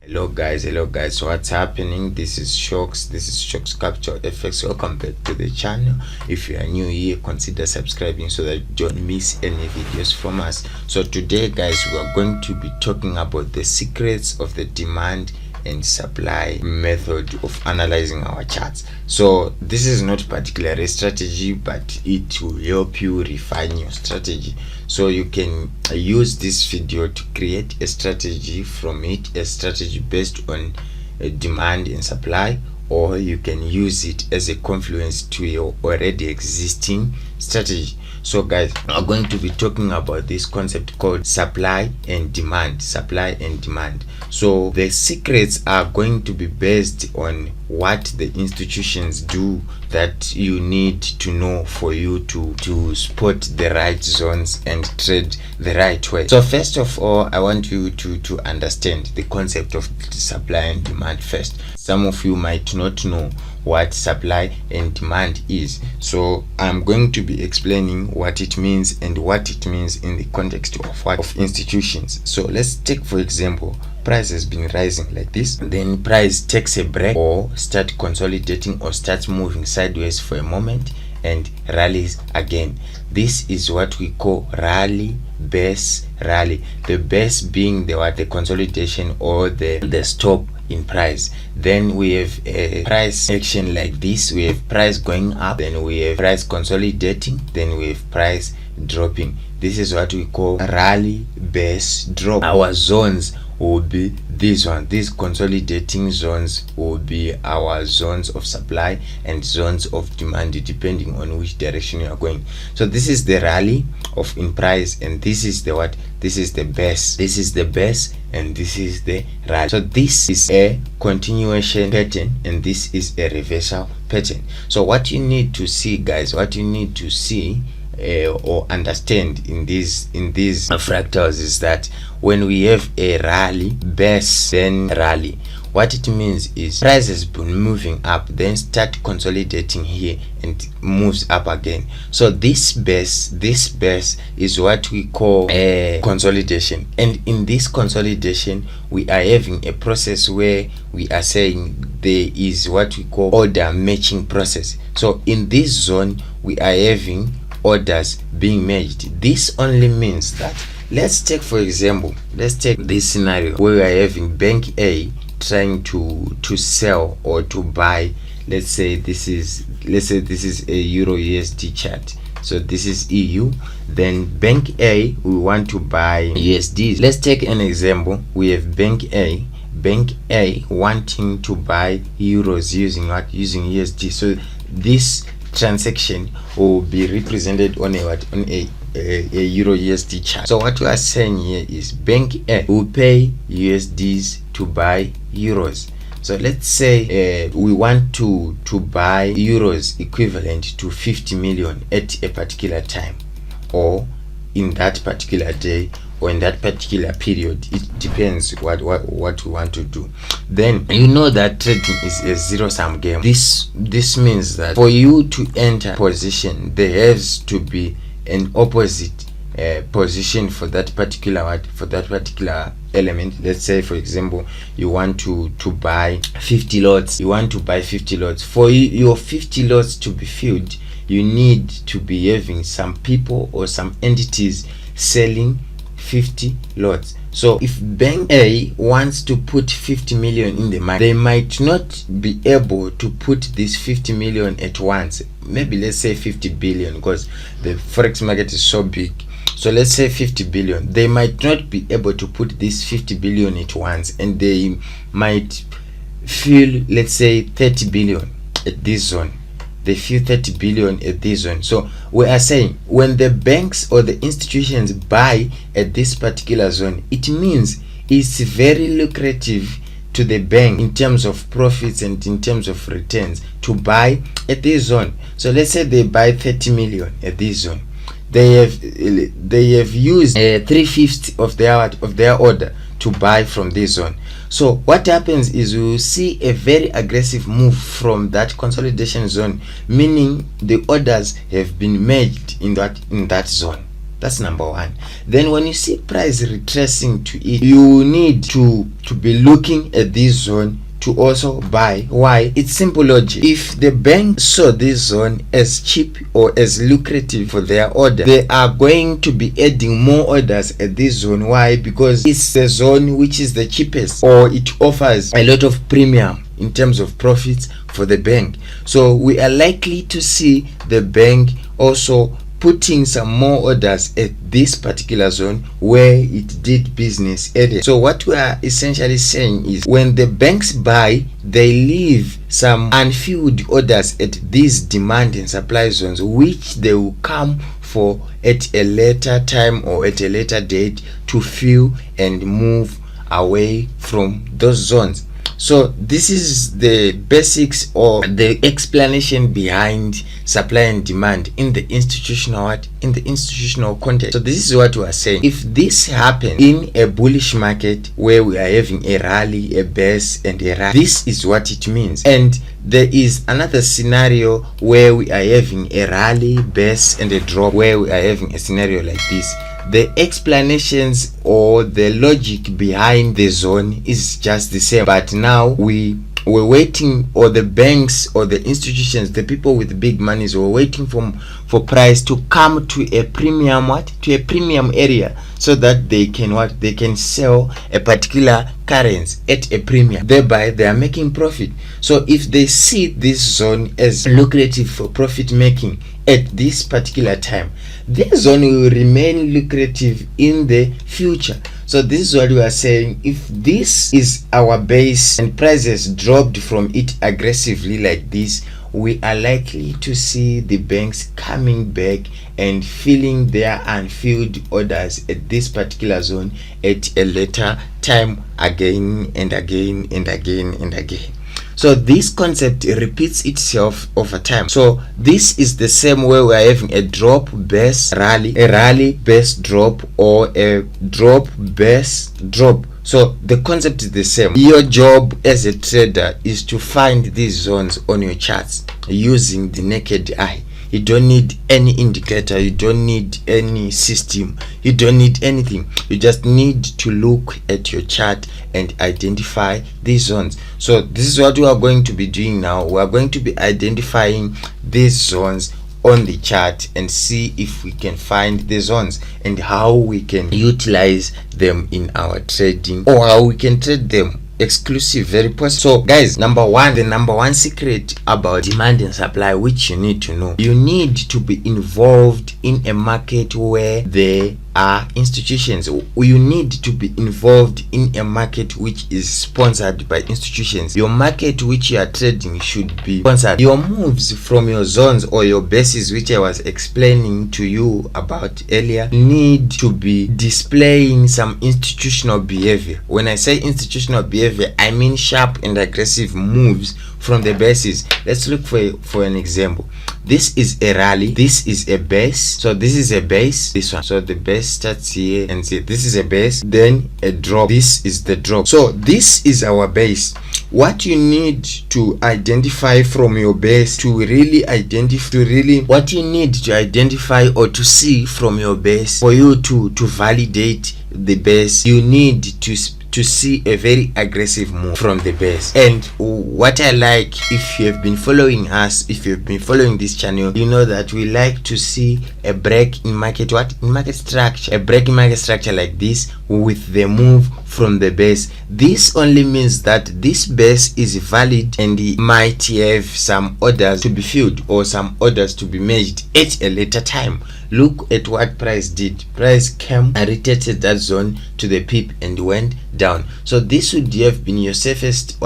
Hello guys, so what's happening? This is Shocks Capture FX. Welcome back to the channel. If you are new here, consider subscribing so that you don't miss any videos from us. So today guys, we are going to be talking about the secrets of the demand and supply method of analyzing our charts. So this is not particularly a strategy, but it will help you refine your strategy. So you can use this video to create a strategy from it, a strategy based on demand and supply, or you can use it as a confluence to your already existing strategy. So guys, I'm going to be talking about this concept called supply and demand. So the secrets are going to be based on what the institutions do that you need to know for you to spot the right zones and trade the right way. So first of all, I want you to understand the concept of supply and demand first. Some of you might not know what supply and demand is, so I'm going to be explaining what it means and what it means in the context of institutions. So let's take, for example, price has been rising like this, then price takes a break or start consolidating or starts moving sideways for a moment and rallies again. This is what we call rally, base, rally. The base being the consolidation or the stop in price. Then we have a price action like this. We have price going up, then we have price consolidating, then we have price dropping. This is what we call rally, base, drop. Our zones will be this one. These consolidating zones will be our zones of supply and zones of demand, depending on which direction you are going. So this is the rally of in price, and this is the what? This is the base. This is the base, and this is the rally. So this is a continuation pattern, and this is a reversal pattern. So what you need to see, guys, what you need to see or understand in these fractals is that when we have a rally, base, then rally, what it means is price has been moving up, then start consolidating here and moves up again. So this base is what we call a consolidation, and in this consolidation we are having a process where we are saying there is what we call order matching process. So in this zone we are having orders being merged. This only means that, let's take, for example, let's take this scenario where we are having bank A trying to sell or to buy. Let's say this is a Euro USD chart. So this is EU, then bank A, we want to buy USDs. Let's take an example. We have bank A wanting to buy euros using what? Using USD. So this transaction will be represented on a Euro USD chart. So what we are saying here is bank A will pay USDs to buy euros. So let's say we want to buy euros equivalent to 50 million at a particular time, or in that particular day, or in that particular period. It depends what we want to do. Then you know that trading is a zero-sum game. This means that for you to enter position, there has to be an opposite position for that particular element. Let's say, for example, you want to buy 50 lots. You want to buy 50 lots. For your 50 lots to be filled, you need to be having some people or some entities selling 50 lots. So if bank A wants to put 50 million in the market, they might not be able to put this 50 million at once. Maybe let's say 50 billion, because the forex market is so big. So let's say 50 billion. They might not be able to put this 50 billion at once, and they might feel, let's say, 30 billion at this zone. They feel 30 billion at this zone. So we are saying when the banks or the institutions buy at this particular zone, it means it's very lucrative to the bank in terms of profits and in terms of returns to buy at this zone. So let's say they buy 30 million at this zone. They have used 3/5 of their order to buy from this zone. So what happens is we will see a very aggressive move from that consolidation zone, meaning the orders have been merged in that zone. That's number one. Then when you see price retracing to it, you need to be looking at this zone to also buy. Why? It's simple logic. If the bank saw this zone as cheap or as lucrative for their order, they are going to be adding more orders at this zone. Why? Because it's the zone which is the cheapest, or it offers a lot of premium in terms of profits for the bank. So we are likely to see the bank also putting some more orders at this particular zone where it did business earlier. So what we are essentially saying is, when the banks buy, they leave some unfilled orders at these demand and supply zones, which they will come for at a later time or at a later date to fill and move away from those zones. So this is the basics or the explanation behind supply and demand in the institutional context. So this is what we are saying. If this happens in a bullish market where we are having a rally, a base and a rally, this is what it means. And there is another scenario where we are having a rally, base and a drop, where we are having a scenario like this. The explanations or the logic behind the zone is just the same, but now we're waiting, or the banks or the institutions, the people with big monies, were waiting for price to come to a premium area, so that they can sell a particular currency at a premium, thereby they are making profit. So if they see this zone as lucrative for profit making at this particular time, this zone will remain lucrative in the future. So this is what we are saying. If this is our base and prices dropped from it aggressively like this, we are likely to see the banks coming back and filling their unfilled orders at this particular zone at a later time, again and again and again and again. So this concept repeats itself over time. So this is the same way we are having a drop, base, rally, a rally, base, drop, or a drop, base, drop. So the concept is the same. Your job as a trader is to find these zones on your charts using the naked eye. You don't need any indicator, you don't need any system, you don't need anything. You just need to look at your chart and identify these zones. So this is what we are going to be doing now. We are going to be identifying these zones on the chart and see if we can find the zones and how we can utilize them in our trading, or how we can trade them exclusive, very possible. So guys, the number one secret about demand and supply which you need to know, you need to be involved in a market where there are institutions. You need to be involved in a market which is sponsored by institutions. Your market which you are trading should be sponsored. Your moves from your zones or your bases, which I was explaining to you about earlier, need to be displaying some institutional behavior. When I say institutional behavior, I mean sharp and aggressive moves from the bases. Let's look for an example. This is a rally, this is a base. So this is a base, this one. So the base starts here and see, this is a base, then a drop, this is the drop. So this is our base. What you need to identify from your base to really what you need to identify or to see from your base for you to validate the base, you need to see a very aggressive move from the base. And what I like, if you have been following us, if you've been following this channel, you know that we like to see a break in market structure, a break in market structure like this with the move from the base. This only means that this base is valid and it might have some orders to be filled or some orders to be merged at a later time. Look at what price did. Price came and retested that zone to the peep and went down. So this would have been your safest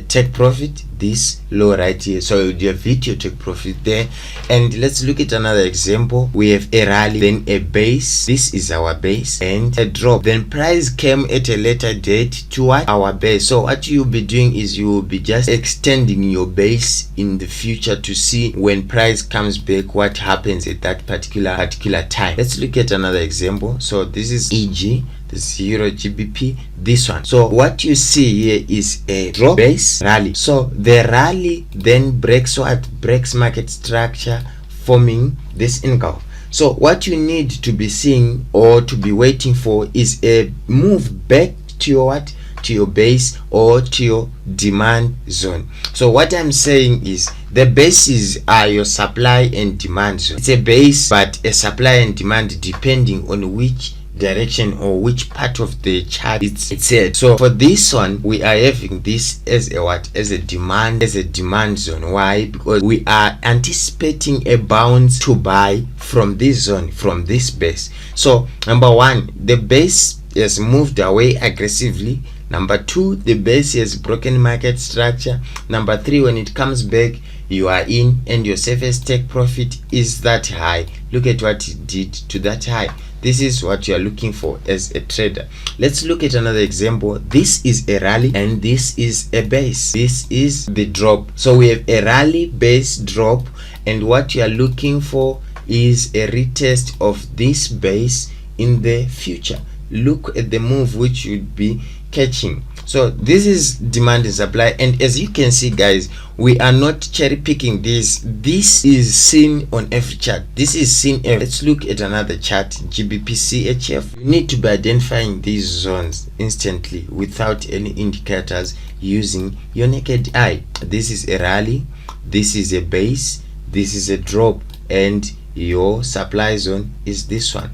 take profit, this low right here. So you have hit your take profit there. And let's look at another example. We have a rally, then a base, this is our base, and a drop. Then price came at a later date to our base. So what you'll be doing is you will be just extending your base in the future to see when price comes back what happens at that particular time. Let's look at another example. So this is EG, this Euro GBP, this one. So what you see here is a drop, base, rally. So the rally then breaks market structure, forming this engulf. So what you need to be seeing or to be waiting for is a move back to your what, to your base or to your demand zone. So what I'm saying is the bases are your supply and demand zone. It's a base but a supply and demand depending on which direction or which part of the chart it's at. So for this one, we are having this as a what, as a demand zone. Why? Because we are anticipating a bounce to buy from this zone, from this base. So number one, the base has moved away aggressively. Number two, the base has broken market structure. Number three, when it comes back, you are in and your safest take profit is that high. Look at what it did to that high. This is what you are looking for as a trader. Let's look at another example. This is a rally and this is a base. This is the drop. So we have a rally, base, drop, and what you are looking for is a retest of this base in the future. Look at the move which you'd be catching. So this is demand and supply, and as you can see guys, we are not cherry picking this. This is seen on every chart. This is seen. Let's look at another chart, GBP CHF. You need to be identifying these zones instantly without any indicators, using your naked eye. This is a rally, this is a base, this is a drop, and your supply zone is this one.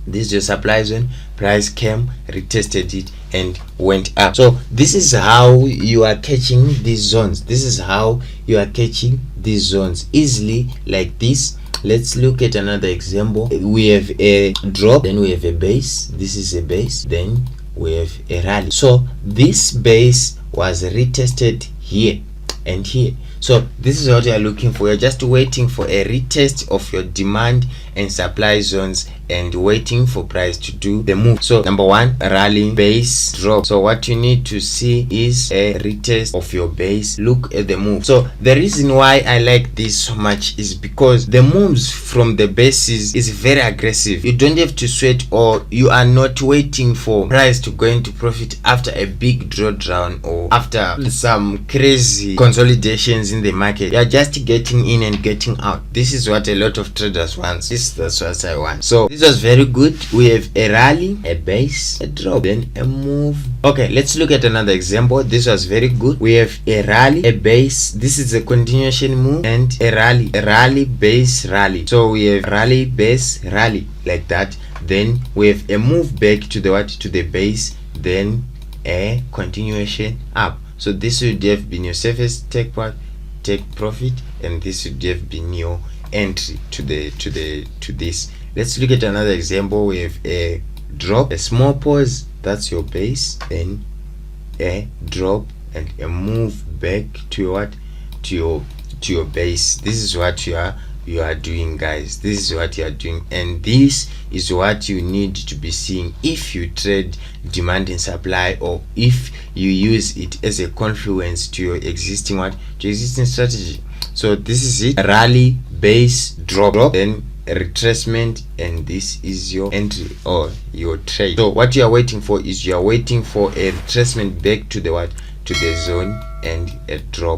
This is your supply zone. Price came, retested it, and went up. So this is how you are catching these zones. This is how you are catching these zones easily, like this. Let's look at another example. We have a drop, then we have a base. This is a base, then we have a rally. So this base was retested here and here. So this is what you are looking for. You're just waiting for a retest of your demand and supply zones and waiting for price to do the move. So number one, rally, base, drop. So what you need to see is a retest of your base. Look at the move. So the reason why I like this so much is because the moves from the bases is very aggressive. You don't have to sweat, or you are not waiting for price to go into profit after a big drawdown or after some crazy consolidations in the market. You are just getting in and getting out. This is what a lot of traders want. That's what I want. So this was very good. We have a rally, a base, a drop, then a move. Okay, let's look at another example. This was very good. We have a rally, a base. This is a continuation move, and a rally, base, rally. So we have rally, base, rally, like that. Then we have a move back to the what, to the base, then a continuation up. So this would have been your safest take profit, and this would have been your entry to this. Let's look at another example. We have a drop, a small pause, that's your base, then a drop and a move back to your what, to your base. This is what you are doing, guys. This is what you are doing, and this is what you need to be seeing if you trade demand and supply, or if you use it as a confluence to your existing strategy. So this is it: rally, base, drop, then a retracement, and this is your entry or your trade. So what you are waiting for is you are waiting for a retracement back to the what, to the zone, and a drop.